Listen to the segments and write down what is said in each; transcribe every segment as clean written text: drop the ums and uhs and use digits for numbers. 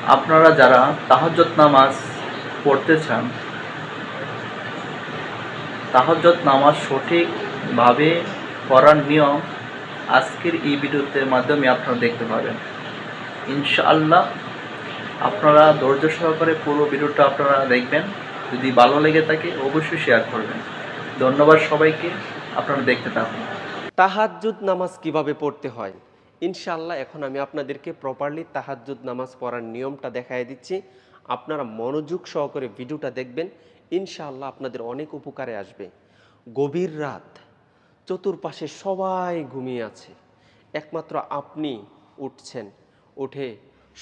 আপনারা যারা তাহাজ্জুদ নামাজ পড়তে চান, তাহাজ্জুদ নামাজ সঠিকভাবে পড়ার নিয়ম আজকের এই ভিডিওতে মাধ্যমে আপনারা দেখতে পাবেন। ইনশাআল্লাহ আপনারা ধৈর্য সহকারে পুরো ভিডিওটা আপনারা দেখবেন। যদি ভালো লেগে থাকে অবশ্যই শেয়ার করবেন। ধন্যবাদ সবাইকে। আপনারা দেখতে থাকুন। তাহাজ্জুদ নামাজ কিভাবে পড়তে হয় ইনশাআল্লাহ এখন আমি আপনাদেরকে প্রপারলি তাহাজ্জুদ নামাজ পড়ার নিয়মটা দেখাই দিচ্ছি। আপনারা মনোযোগ সহকারে ভিডিওটা দেখবেন, ইনশাআল্লাহ আপনাদের অনেক উপকারে আসবে। গভীর রাত, চতুর্পাশে সবাই ঘুমিয়ে আছে, একমাত্র আপনি উঠছেন। উঠে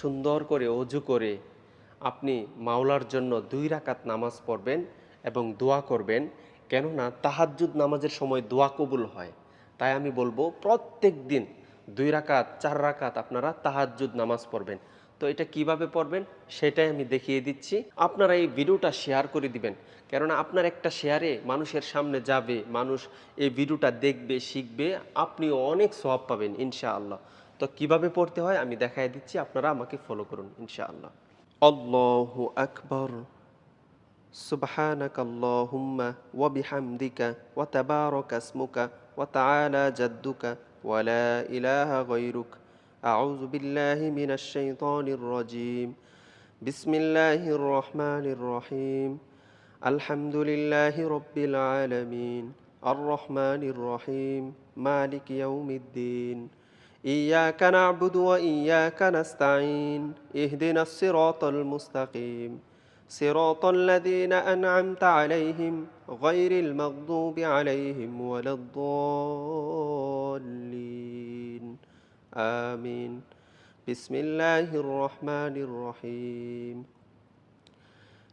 সুন্দর করে অজু করে আপনি মাওলার জন্য 2 রাকাত নামাজ পড়বেন এবং দোয়া করবেন। কেননা তাহাজ্জুদ নামাজের সময় দোয়া কবুল হয়। তাই আমি বলবো প্রত্যেক দিন 2 রাকাত 4 রাকাত আপনারা তাহাজ্জুদ নামাজ পড়বেন। তো এটা কিভাবে পড়বেন সেটাই আমি দেখিয়ে দিচ্ছি। আপনারা এই ভিডিওটা শেয়ার করে দিবেন, কেননা আপনার একটা শেয়ারে মানুষের সামনে যাবে, মানুষ এই ভিডিওটা দেখবে, শিখবে, আপনিও অনেক সওয়াব পাবেন ইনশাআল্লাহ। তো কিভাবে পড়তে হয় আমি দেখাই দিচ্ছি, আপনারা আমাকে ফলো করুন ইনশাআল্লাহ। আল্লাহু আকবার, সুবহানাকাল্লাহুম্মা ওয়া বিহামদিকা ওয়া তাবারাকা ইসমুকা ওয়া তাআলা জাদ্দুকা ওয়া লা ইলাহা গায়রুক। আউযু বিল্লাহি মিনাশ শাইতানির রাজীম। বিসমিল্লাহির রহমানির রহিম। আলহামদুলিল্লাহি রাব্বিল আলামিন। আর রহমানির রহিম। মালিকি ইয়াউমিদ্দিন। إياك نعبد وإياك نستعين اهدنا الصراط المستقيم صراط الذين أنعمت عليهم غير المغضوب عليهم ولا الضالين آمين. بسم الله الرحمن الرحيم.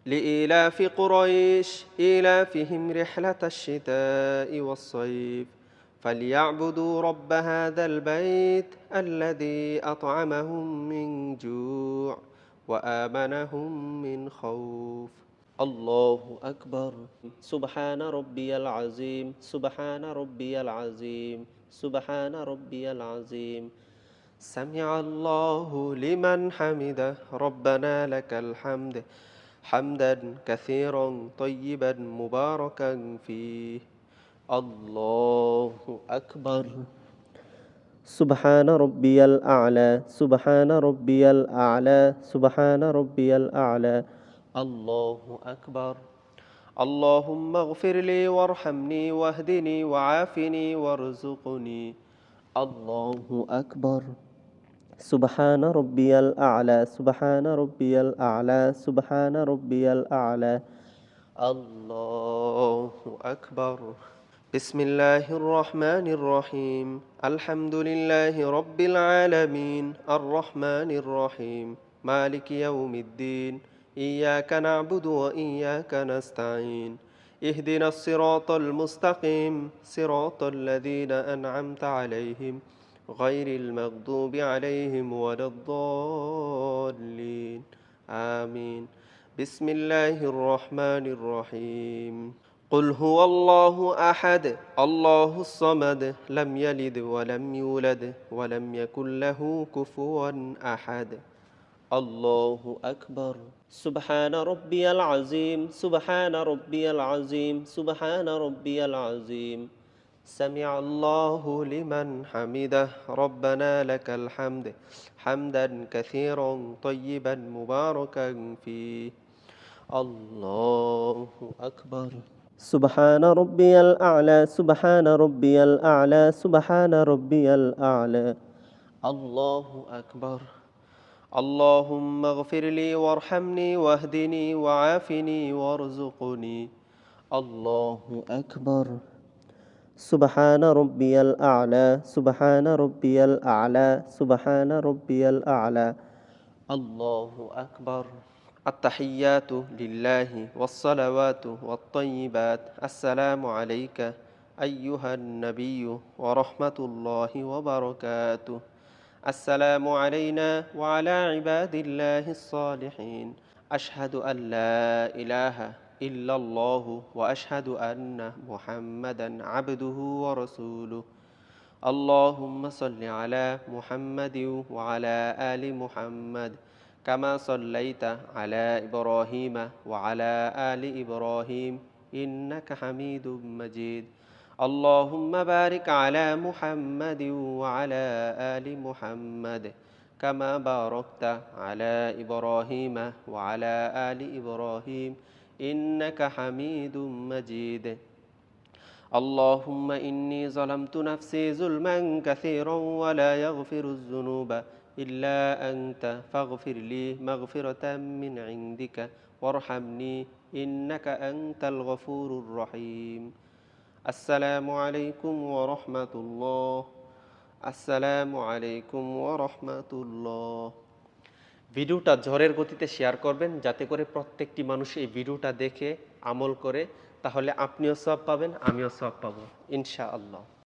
لإيلاف قريش إيلافهم رحلة الشتاء والصيف فليعبدوا رب هذا البيت الذي أطعمهم من جوع وآمنهم من خوف. الله أكبر. سبحان ربي العظيم، سبحان ربي العظيم، سبحان ربي العظيم. سمع الله لمن حمده ربنا لك الحمد حمدا كثيرا طيبا مباركا فيه. الله أكبر. سبحان ربي الأعلى، سبحان ربي الأعلى، سبحان ربي الأعلى. الله أكبر. اللهم اغفر لي وارحمني واهدني وعافني وارزقني. الله أكبر. سبحان ربي الأعلى، سبحان ربي الأعلى، سبحان ربي الأعلى. الله أكبر. بسم الله الرحمن الرحيم. الحمد لله رب العالمين الرحمن الرحيم مالك يوم الدين. إياك نعبد وإياك نستعين اهدنا الصراط المستقيم صراط الذين أنعمت عليهم غير المغضوب عليهم ولا الضالين آمين. بسم الله الرحمن الرحيم. قل هو الله أحد الله الصمد لم يلد ولم يولد ولم يكن له كفوا أحد. الله أكبر. سبحان ربي العظيم، سبحان ربي العظيم، سبحان ربي العظيم. سمع الله لمن حمده ربنا لك الحمد حمدا كثيرا طيبا مباركا فيه. الله أكبر. سبحان ربي الأعلى، سبحان ربي الأعلى، سبحان ربي الأعلى. الله أكبر. اللهم اغفر لي وارحمني واهدني وعافني وارزقني. الله أكبر. سبحان ربي الأعلى، سبحان ربي الأعلى، سبحان ربي الأعلى. الله أكبر. التحيات لله والصلوات والطيبات. السلام عليك أيها النبي ورحمة الله وبركاته. السلام علينا وعلى عباد الله الصالحين. أشهد أن لا إله إلا الله وأشهد أن محمدا عبده ورسوله. اللهم صل على محمد وعلى آل محمد كما صليت على إبراهيم وعلى آل إبراهيم إنك حميد مجيد اللهم بارك على محمد وعلى آل محمد كما باركت على إبراهيم وعلى آل إبراهيم إنك حميد مجيد اللهم إني ظلمت نفسي ظلما كثيرا ولا يغفر الذنوب إلا أنت فاغفر لي مغفرة من عندك وارحمني إنك أنت الغفور الرحيم السلام عليكم ورحمة الله আসসালামু আলাইকুম ওয়া রাহমাতুল্লাহ। ভিডিওটা ঝড়ের গতিতে শেয়ার করবেন যাতে করে প্রত্যেকটি মানুষ এই ভিডিওটা দেখে আমল করে, তাহলে আপনিও সওয়াব পাবেন, আমিও সওয়াব পাবো ইনশাআল্লাহ।